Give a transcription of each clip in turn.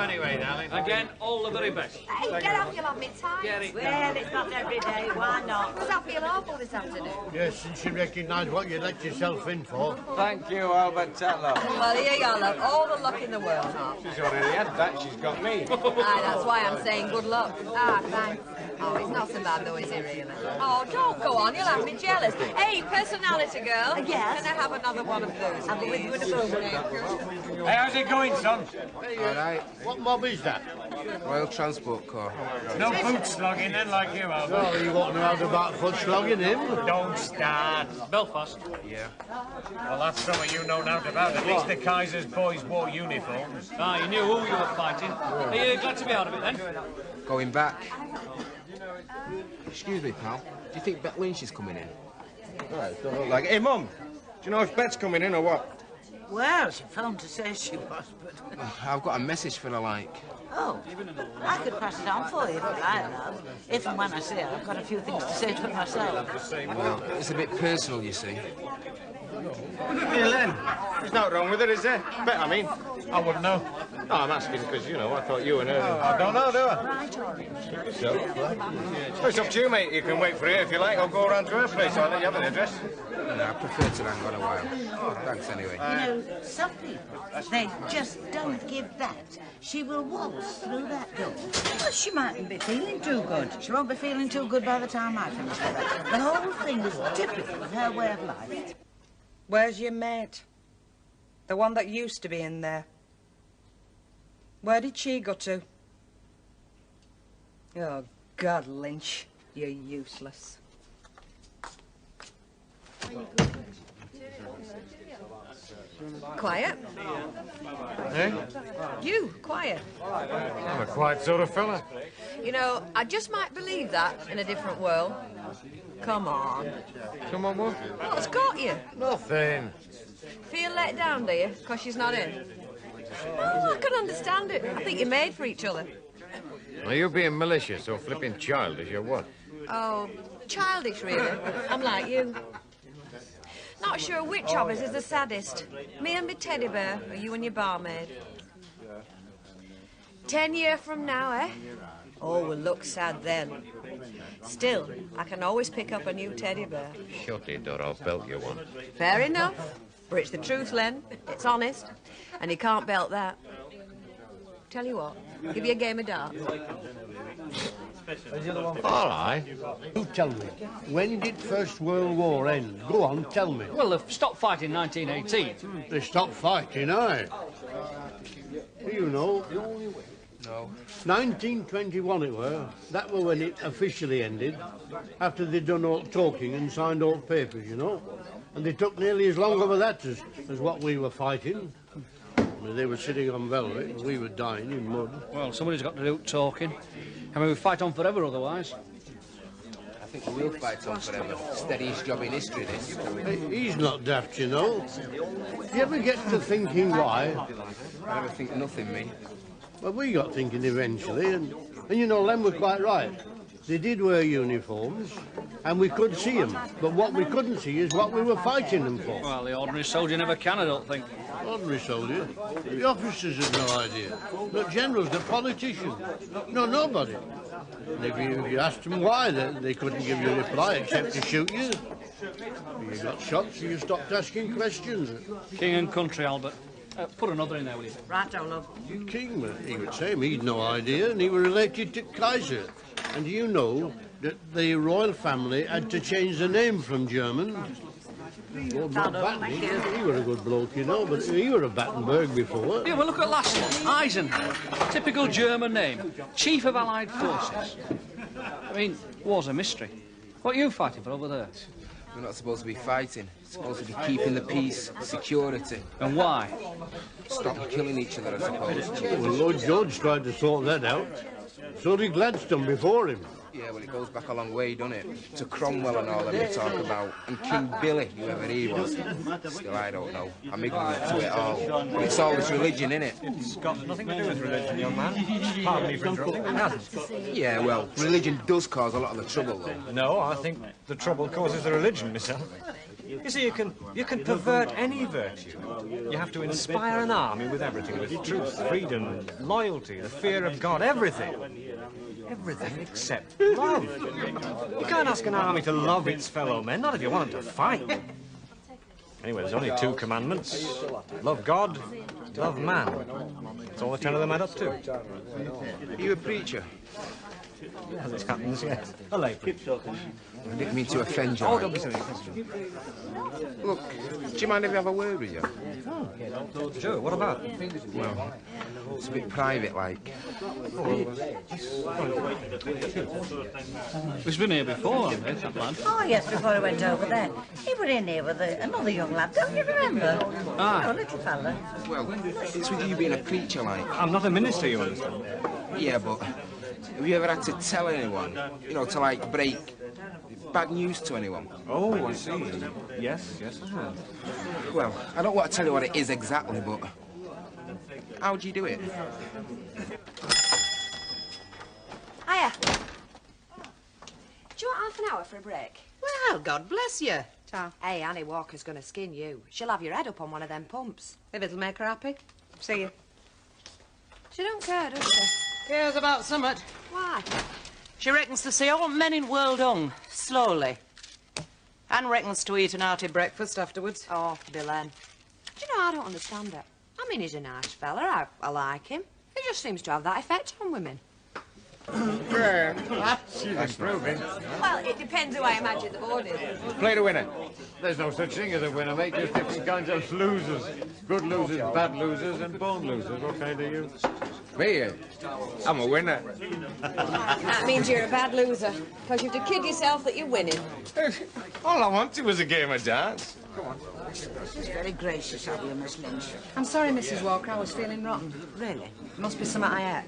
anyway, darling. Again, all the very best. Hey, get up, you'll have me time. Get it. Well, it's not every day, why not? Because I feel awful this afternoon. Yes, since you recognise what you let yourself in for. Thank you, Albert Tetlow. Well, here you are, love. All the luck in the world. She's already had that. She's got me. Aye, that's why I'm saying good luck. Ah, thanks. Oh, he's not so bad though, is he, really? Oh, don't go on, you'll have me jealous. Hey, personality girl. Yes? Can I have another one of those? I'll be with you in a moment. Hey, how's it going, son? All right. What mob is that? Royal Transport Corps. No boot slogging then like you, Albert. Oh, you want to have about foot slogging him? Don't start. Belfast. Yeah. Well, that's something you know nothing about. At least the Kaiser's boys wore uniforms. Ah, you knew who you were fighting. Are you glad to be out of it, then? Going back. Excuse me, pal. Do you think Bet Lynch is coming in? Right, don't look like it. Hey, Mum, do you know if Bet's coming in or what? Well, she phoned to say she was, but... I've got a message for her, like. Oh, I could pass it on for you if you like, love. If and when I see her, I've got a few things to say to her myself. Well, it's a bit personal, you see. What did you then? There's nothing wrong with her, is there? Bet, I mean. I wouldn't know. No, I'm asking because, you know, I thought you and her... I don't know, do I? Right, Ernie. So, well, it's up to you, mate. You can wait for her if you like, or go around to her place. I'll let you have an address. No, I prefer to hang on a while. Thanks, anyway. You know, some people, they just don't give that. She will waltz through that door. Well, she mightn't be feeling too good. She won't be feeling too good by the time I finish with her. The whole thing is typical of her way of life. Where's your mate? The one that used to be in there. Where did she go to? Oh, God, Lynch, you're useless. Quiet. Eh? You, quiet. I'm a quiet sort of fella. You know, I just might believe that in a different world. Come on. Come on, Wolf. What's got you? Nothing. Feel let down, do you? Because she's not in? Oh, I can understand it. I think you're made for each other. Are you being malicious or flipping childish or what? Oh, childish, really. I'm like you. Not sure which of us is the saddest. Me and my teddy bear, or you and your barmaid. 10 years from now, eh? Oh, we'll look sad then. Still, I can always pick up a new teddy bear. Shut it, or I'll belt you one. Fair enough. But it's the truth, Len. It's honest. And you can't belt that. Tell you what, give you a game of darts. All right. You tell me, when did First World War end? Go on, tell me. Well, they've stopped fighting in 1918. They stopped fighting, aye. You know, No. 1921 it were. That were when it officially ended, after they'd done all talking and signed all papers, you know. And they took nearly as long over that as what we were fighting. They were sitting on velvet and we were dying in mud. Well, somebody's got to do talking. I mean, we fight on forever otherwise. I think we will fight on forever. Steadiest job in history, this. Hey, he's not daft, you know. You ever get to thinking why? I never think nothing, me. Well, we got thinking eventually, and you know, Len was quite right. They did wear uniforms, and we could see them, but what we couldn't see is what we were fighting them for. Well, the ordinary soldier never can, I don't think. Ordinary soldier. The officers had no idea. Not generals, the politicians. No, nobody. And if you asked them why, they couldn't give you a reply except to shoot you. You got shot, so you stopped asking questions. King and country, Albert. Put another in there, will you? Right, I love. King, he would say he'd no idea, and he was related to Kaiser. And you know that the royal family had to change the name from German. Lord Mountbatten, he was a good bloke, you know, but he was a Battenberg before. Yeah, well, look at last one. Eisenhower. Typical German name. Chief of Allied Forces. I mean, war's a mystery. What are you fighting for over there? We're not supposed to be fighting. We're supposed to be keeping the peace, security. And why? Stop killing each other, I suppose. Well, Lord George tried to sort that out. So did Gladstone before him. Yeah, well, it goes back a long way, doesn't it? To Cromwell and all that they talk about, and King Billy, whoever he was. Still, I don't know. I'm ignorant to it all. But it's all this religion, innit? It's got nothing to do with religion, young man. Pardon me for interrupting. It hasn't. Yeah, well, religion does cause a lot of the trouble, though. No, I think the trouble causes the religion, myself. You see, you can pervert any virtue. You have to inspire an army with everything, with truth, freedom, loyalty, the fear of God, everything. Everything except love. You can't ask an army to love its fellow men, not if you want them to fight. Anyway, there's only 2 commandments. Love God, love man. That's all the 10 of them add up to. Are you a preacher? As it happens, yes. A lay preacher. I didn't mean to offend you. Oh, don't be silly. Look, do you mind if I have a word with you? Oh, sure, what about? Well, it's a bit private, like. He's been here before, hasn't he, that lad? Oh, yes, before I went over there. He was in here with another young lad, don't you remember? Ah. Oh, little fella. Well, it's with you being a preacher, like. I'm not a minister, you understand. Yeah, but have you ever had to tell anyone, you know, to, like, break bad news to anyone? Oh, I see. Yes, I have. Well, I don't want to tell you what it is exactly, but how do you do it? Hiya. Do you want half an hour for a break? Well, God bless you. Ta. Hey, Annie Walker's going to skin you. She'll have your head up on one of them pumps. If it'll make her happy. See you. She don't care, does she? Cares about summat. Why? She reckons to see all men in world hung, slowly. And reckons to eat an hearty breakfast afterwards. Oh, Bill. Do you know, I don't understand it. I mean, he's a nice fella. I like him. He just seems to have that effect on women. She's improving. Well, it depends who I imagine the board is. Play the winner. There's no such thing as a winner, mate. Just different kinds of losers. Good losers, bad losers, and born losers. What kind are you? Me? I'm a winner. That means you're a bad loser, because you have to kid yourself that you're winning. All I wanted was a game of dance. Come on. It's very gracious of you, Miss Lynch. I'm sorry, Mrs. Walker, I was feeling rotten. Really? Must be something I ate.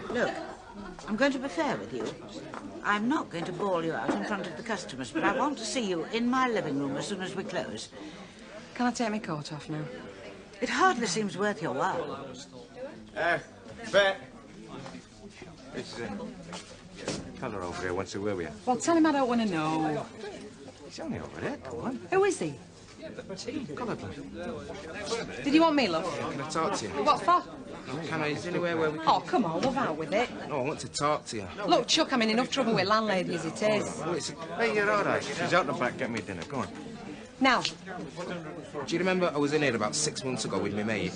Look, I'm going to be fair with you. I'm not going to bawl you out in front of the customers, but I want to see you in my living room as soon as we close. Can I take my coat off now? It hardly seems worth your while. Bet. This fella over here wants to where we are. Well, tell him I don't want to know. He's only over there, come on. Who is he? Come on. Did you want me, love? Can I talk to you? What for? Can I? Is there anywhere where we can... Oh, come on, love out with it. No, I want to talk to you. Look, Chuck, I'm in enough trouble with landlady as it is. Oh, it's... Hey, you're all right. She's out the back getting me dinner. Go on. Now, Do you remember I was in here about 6 months ago with my mate?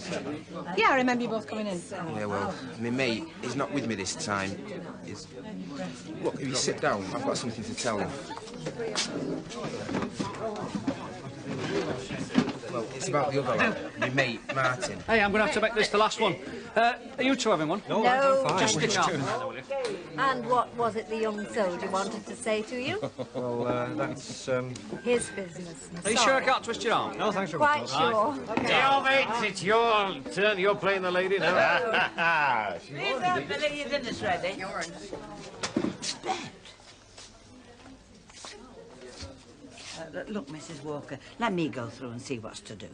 yeah, I remember you both coming in. Yeah, well, my mate is not with me this time. Look, if you sit down, I've got something to tell you. Well, it's about the other lad, my mate, Martin. Hey, I'm going to have to make this the last one. Are you two having one? No, No. I'm fine. Just stick out. And what was it the young soldier wanted to say to you? Well, that's, His business. Are you sure I can't twist your arm? No, thanks for Quite sure. Hey, mates, it's your turn. You're playing the lady now. Leave that, Billy. Your dinner's ready. Yours. Look, Mrs. Walker, let me go through and see what's to do.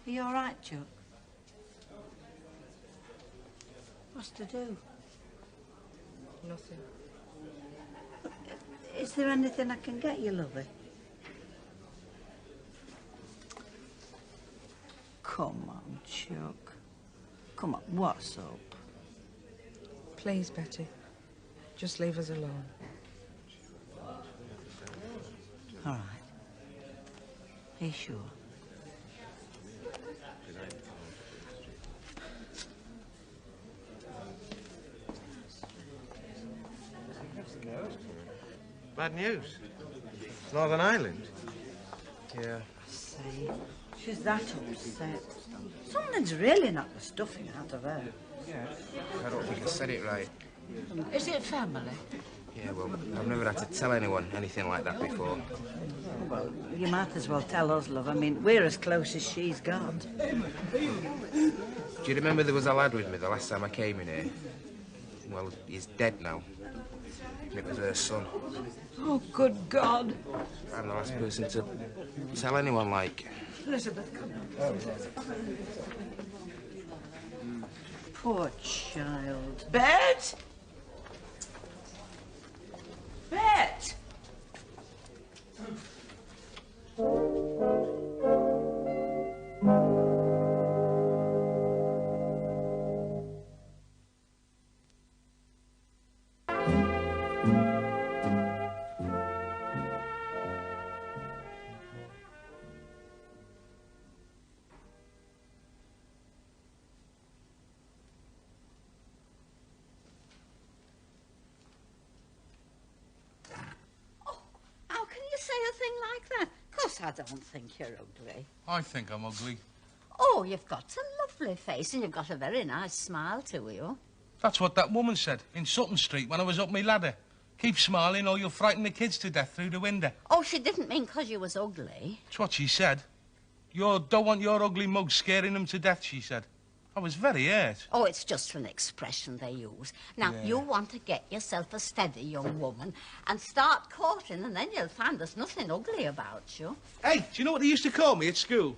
Are you all right, Chuck? What's to do? Nothing. Is there anything I can get you, lovey? Come on, Chuck. Come on, what's up? Please, Betty. Just leave us alone. All right. Are you sure? bad news. Northern Ireland. Yeah. Say, she's that upset. Something's really knocked the stuffing out of her. I don't think I said it right. Is it family? Yeah, well, I've never had to tell anyone anything like that before. Well, you might as well tell us, love. I mean, we're as close as she's got. Do you remember there was a lad with me the last time I came in here? Well, he's dead now. And it was her son. Oh, good God. I'm the last person to tell anyone, like. Elizabeth, come on. Poor child. Bet? Bet? How can you say a thing like that? Of course, I don't think you're ugly. I think I'm ugly. Oh, you've got a lovely face and you've got a very nice smile to you. That's what that woman said in Sutton Street when I was up my ladder. Keep smiling or you'll frighten the kids to death through the window. Oh, she didn't mean 'cause you was ugly. That's what she said. You don't want your ugly mug scaring them to death, she said. I was very hurt. Oh, it's just an expression they use. Now, Yeah. you want to get yourself a steady young woman and start courting, and then you'll find there's nothing ugly about you. Hey, do you know what they used to call me at school?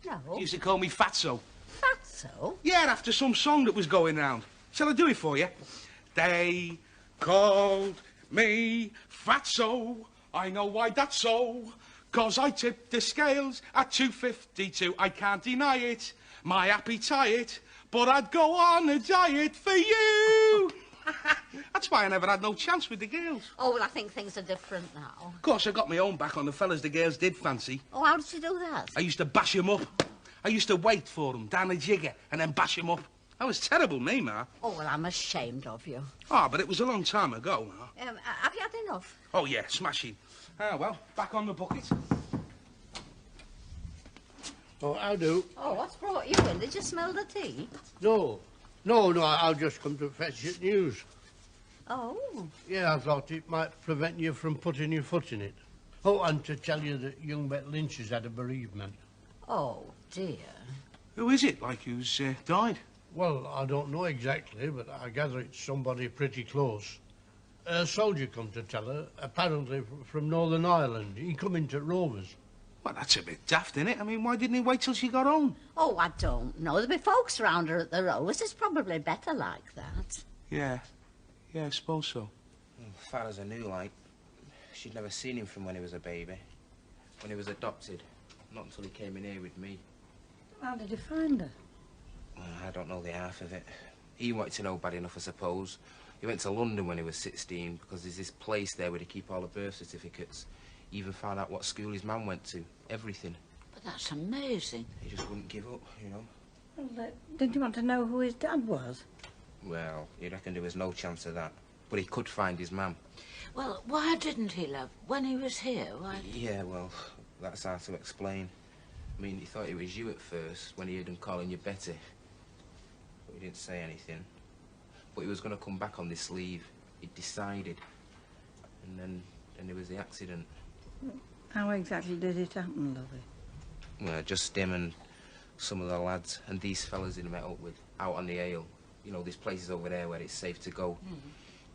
No. They used to call me Fatso. Fatso? Yeah, after some song that was going round. Shall I do it for you? They called me Fatso. I know why that's so. 'Cause I tipped the scales at 2.52. I can't deny it. My appetite. But I'd go on a diet for you. That's why I never had no chance with the girls. Oh, well, I think things are different now. Of course, I got my own back on the fellas the girls did fancy. Oh, how did you do that? I used to bash 'em up. I used to wait for 'em down the jigger and then bash 'em up. I was terrible, me, Ma. Oh, well, I'm ashamed of you. Ah, but it was a long time ago, Ma. Have you had enough? Oh, yeah, smashing. Ah, well, back on the bucket. Oh, I do. Oh, what's brought you in? Did you smell the tea? No, I'll just come to fetch you news. Oh. Yeah, I thought it might prevent you from putting your foot in it. Oh, and to tell you that young Bet Lynch has had a bereavement. Oh, dear. Who is it, like, who's died? Well, I don't know exactly, but I gather it's somebody pretty close. A soldier come to tell her, apparently from Northern Ireland. He come into Rovers. Well, that's a bit daft, innit? I mean, why didn't he wait till she got home? Oh, I don't know. There'll be folks round her at the Rovers. It's probably better like that. Yeah, I suppose so. As far as I knew, like, she'd never seen him from when he was a baby. When he was adopted. Not until he came in here with me. How did you find her? Well, I don't know the half of it. He wanted to know bad enough, I suppose. He went to London when he was 16 because there's this place there where they keep all the birth certificates. He even found out what school his mum went to. Everything. But that's amazing. He just wouldn't give up, you know. Well, didn't you want to know who his dad was? Well, he reckoned there was no chance of that. But he could find his mum. Well, why didn't he, love? When he was here, why... Yeah, well, that's hard to explain. I mean, he thought it was you at first, when he heard him calling you Betty. But he didn't say anything. But he was going to come back on this leave. He'd decided. And then there was the accident. How exactly did it happen, lovey? Well, just him and some of the lads and these fellas he'd met up with out on the ale. You know, there's places over there where it's safe to go.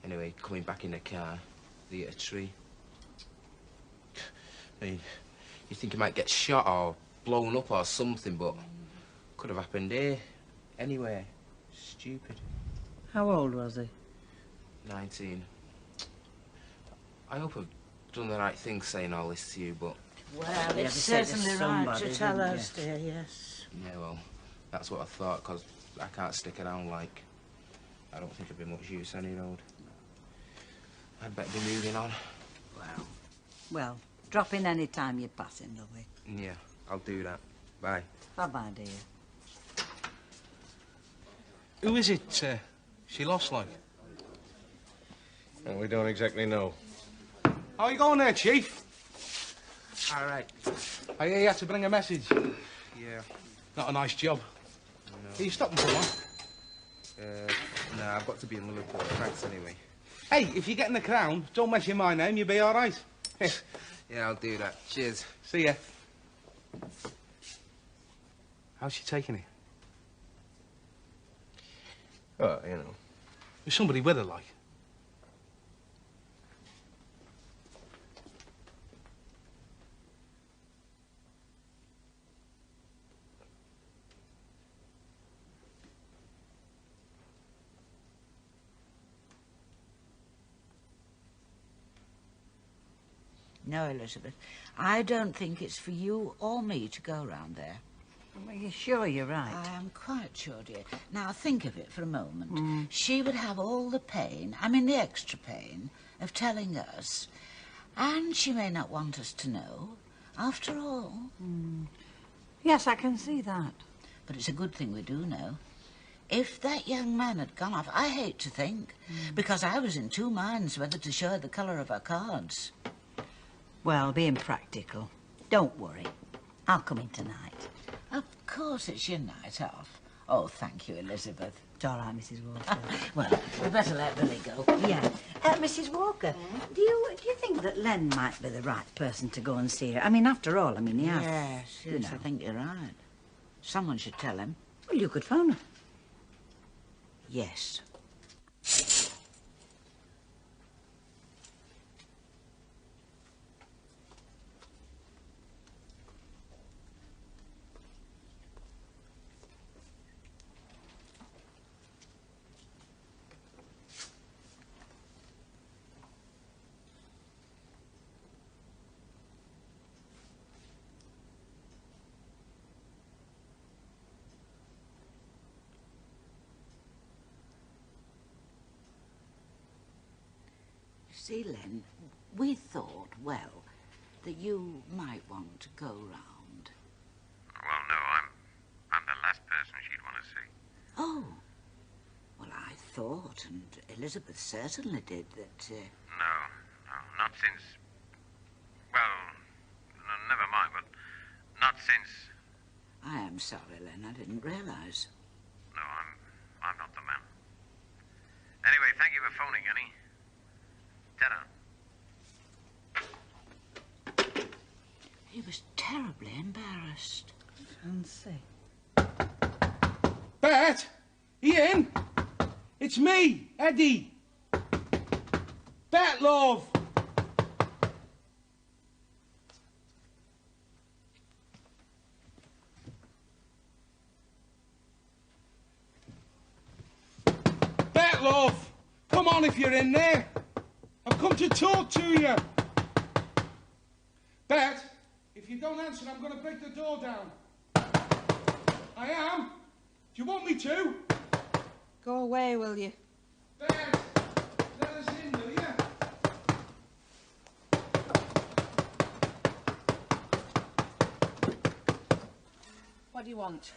Anyway, coming back in the car, they hit a tree. I mean, you think he might get shot or blown up or something, but could have happened here, anywhere. Stupid. How old was he? 19. I hope I've done the right thing saying all this to you, but... Well, it's certainly right to tell us, dear, yes. Yeah, well, that's what I thought, because I can't stick around like... I don't think there'd be much use any road. I'd better be moving on. Well, drop in any time you're passing, lovey. Yeah, I'll do that. Bye. Bye-bye, dear. Who is it she lost, like? Well, we don't exactly know. How are you going there, Chief? All right. I hear you had to bring a message. Yeah. Not a nice job. No. Are you stopping for one? No, I've got to be in Liverpool. Thanks, anyway. Hey, if you get in the crown, don't mention my name, you'll be all right. Yeah, I'll do that. Cheers. See ya. How's she taking it? Oh, you know. There's somebody with her, like. No, Elizabeth, I don't think it's for you or me to go round there. Are you sure you're right? I am quite sure, dear. Now, think of it for a moment. She would have all the pain, I mean the extra pain, of telling us, and she may not want us to know, after all. Yes, I can see that. But it's a good thing we do know. If that young man had gone off, I hate to think, because I was in two minds whether to show her the colour of her cards. Well, being practical. Don't worry. I'll come in tonight. Of course it's your night off. Oh, thank you, Elizabeth. It's all right, Mrs. Walker. Well, we better let Billy go. Yeah. Mrs. Walker, do you think that Len might be the right person to go and see her? I mean, after all, he has... Yes, you know. I think you're right. Someone should tell him. Well, you could phone her. Yes. See, Len, we thought, well, that you might want to go round. Well, no, I'm the last person she'd want to see. Oh. Well, I thought, and Elizabeth certainly did, that... No, not since... Well, no, never mind, but not since... I am sorry, Len, I didn't realise. No, I'm not the man. Anyway, thank you for phoning, Ernie. Ta-ra. He was terribly embarrassed. Fancy. Bet! Ian! It's me, Eddie! Bet, love! Bet, love! Come on if you're in there. I've come to talk to you. Bet, if you don't answer, I'm going to break the door down. I am. Do you want me to? Go away, will you? Bet, let us in, will you? What do you want?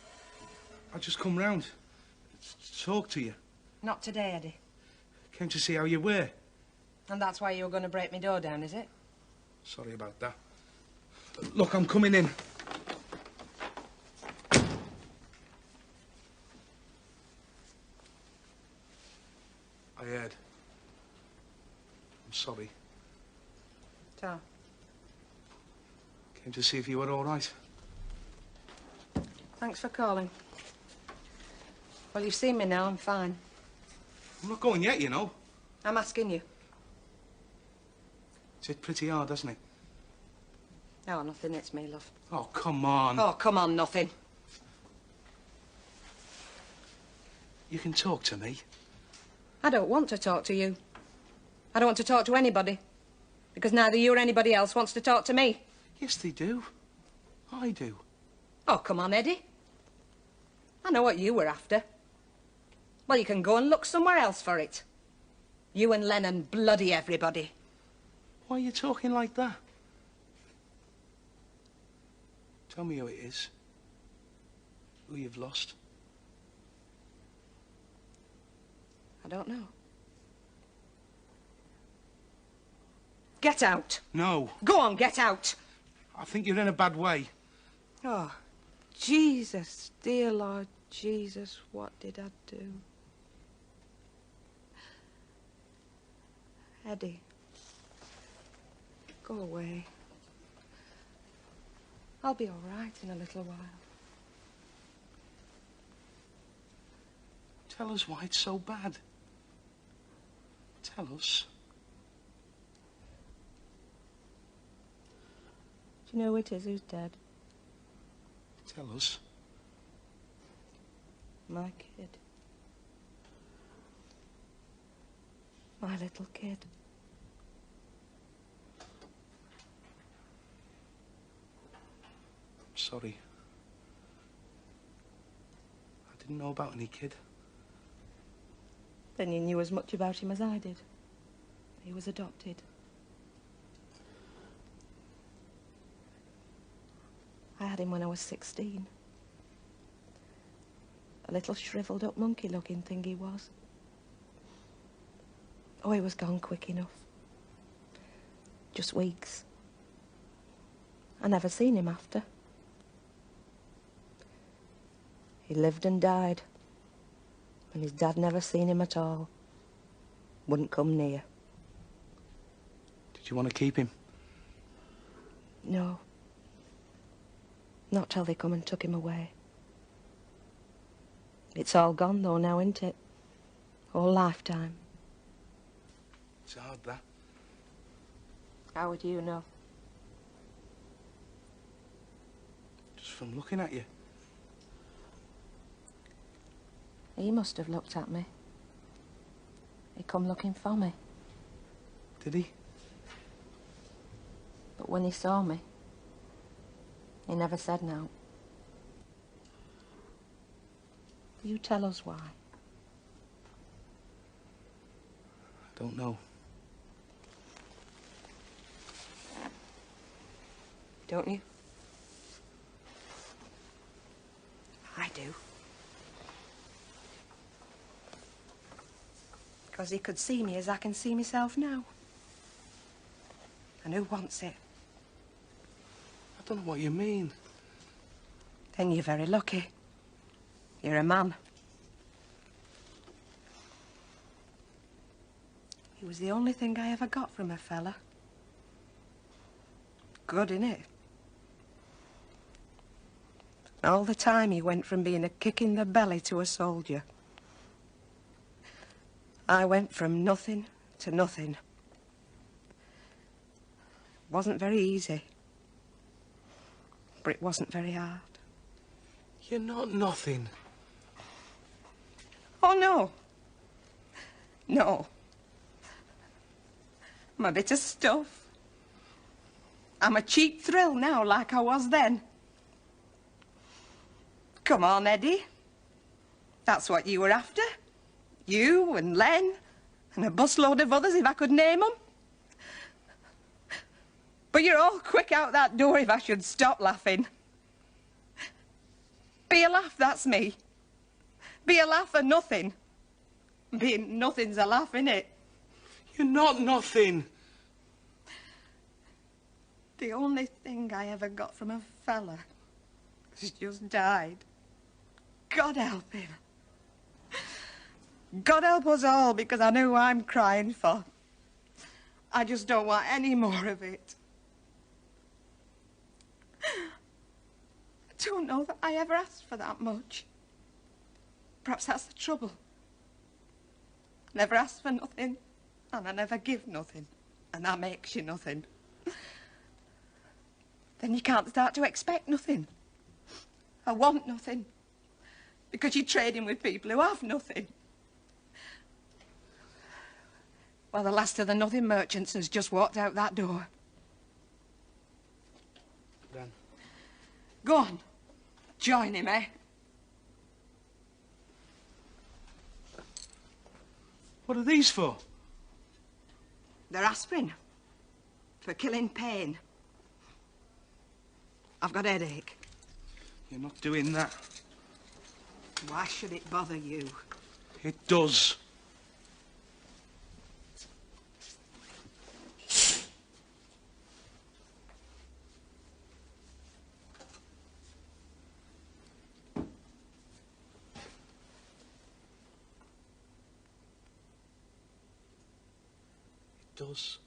I just come round to talk to you. Not today, Eddie. Came to see how you were. And that's why you were going to break my door down, is it? Sorry about that. Look, I'm coming in. I heard. I'm sorry. Ta. Came to see if you were all right. Thanks for calling. Well, you've seen me now, I'm fine. I'm not going yet, you know. I'm asking you. It's hit pretty hard, hasn't it? Oh, nothing, it's me, love. Oh, come on. Oh, come on, nothing. You can talk to me. I don't want to talk to you. I don't want to talk to anybody. Because neither you or anybody else wants to talk to me. Yes, they do. I do. Oh, come on, Eddie. I know what you were after. Well, you can go and look somewhere else for it. You and Lennon, bloody everybody. Why are you talking like that? Tell me who it is. Who you've lost. I don't know. Get out. No. Go on, get out. I think you're in a bad way. Oh, Jesus, dear Lord Jesus, what did I do? Eddie, go away. I'll be all right in a little while. Tell us why it's so bad. Tell us. Do you know who it is who's dead? Tell us. My kid. My little kid. Sorry. I didn't know about any kid. Then you knew as much about him as I did. He was adopted. I had him when I was 16. A little shriveled up monkey-looking thing he was. Oh, he was gone quick enough. Just weeks. I never seen him after. He lived and died. And his dad never seen him at all. Wouldn't come near. Did you want to keep him? No. Not till they come and took him away. It's all gone though now, isn't it? Whole lifetime. It's hard, that. How would you know? Just from looking at you. He must have looked at me. He come looking for me. Did he? But when he saw me, he never said no. You tell us why. I don't know. Don't you? I do. Because he could see me as I can see myself now. And who wants it? I don't know what you mean. Then you're very lucky. You're a man. He was the only thing I ever got from a fella. Good, innit? All the time he went from being a kick in the belly to a soldier. I went from nothing to nothing. It wasn't very easy. But it wasn't very hard. You're not nothing. Oh, no. No. I'm a bit of stuff. I'm a cheap thrill now, like I was then. Come on, Eddie. That's what you were after. You and Len and a busload of others, if I could name them. But you're all quick out that door if I should stop laughing. Be a laugh, that's me. Be a laugh for nothing. Being nothing's a laugh, innit? You're not nothing. The only thing I ever got from a fella has just died. God help him. God help us all, because I know who I'm crying for. I just don't want any more of it. I don't know that I ever asked for that much. Perhaps that's the trouble. I never asked for nothing, and I never give nothing, and that makes you nothing. Then you can't start to expect nothing. I want nothing, because you're trading with people who have nothing. Well, the last of the nothing merchants has just walked out that door. Dan. Go on. Join him, eh? What are these for? They're aspirin. For killing pain. I've got a headache. You're not doing that. Why should it bother you? It does. It does.